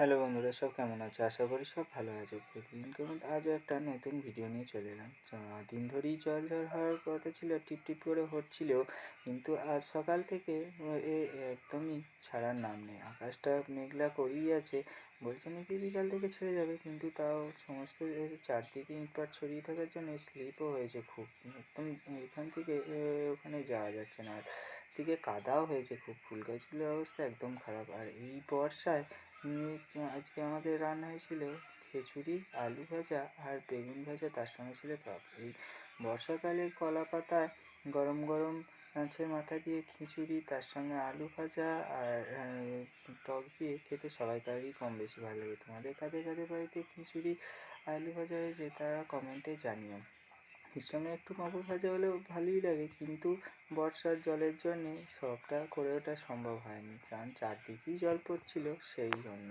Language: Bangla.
হ্যালো বন্ধুরা, সব কেমন আছে? আশা করি সব ভালো আছে। প্রতিদিনকার মতো আজও একটা নতুন ভিডিও নিয়ে চলে এলাম। দিন ধরেই ঝড় হওয়ার কথা ছিল, টিপ টিপ করে হচ্ছিলও, কিন্তু আজ সকাল থেকে একদমই ছাড়ার নাম নেই। আকাশটা মেঘলা করেই আছে, বলছে নাকি বিকাল থেকে ছেড়ে যাবে, কিন্তু তাও সমস্ত চারদিকে ইটপাট ছড়িয়ে থাকার জন্য স্লিপও হয়েছে খুব। একদম এখান থেকে ওখানে যাওয়া যাচ্ছে না, আর দিকে কাদাও হয়েছে খুব। ফুল গাছগুলোর অবস্থা একদম খারাপ। আর এই বর্ষায় আজকে আমাদের রান্না হয়েছিল খিচুড়ি, আলু ভাজা আর বেগুন ভাজা, তার সঙ্গে ছিল টক। এই বর্ষাকালে কলা পাতায় গরম গরম মাছের মাথা দিয়ে খিচুড়ি, তার সঙ্গে আলু ভাজা আর টক দিয়ে খেতে সবাইকারই কম বেশি ভালো লাগে। তোমাদের কাদের কাদের বাড়িতে খিচুড়ি আলু ভাজা হয়েছে তারা কমেন্টে জানিও। এর সঙ্গে একটু পাঁপড় ভাজা হলেও ভালোই লাগে, কিন্তু বর্ষার জলের জন্যে সবটা করে ওঠা সম্ভব হয়নি, কারণ চারদিকেই জল পড়ছিল সেই জন্য।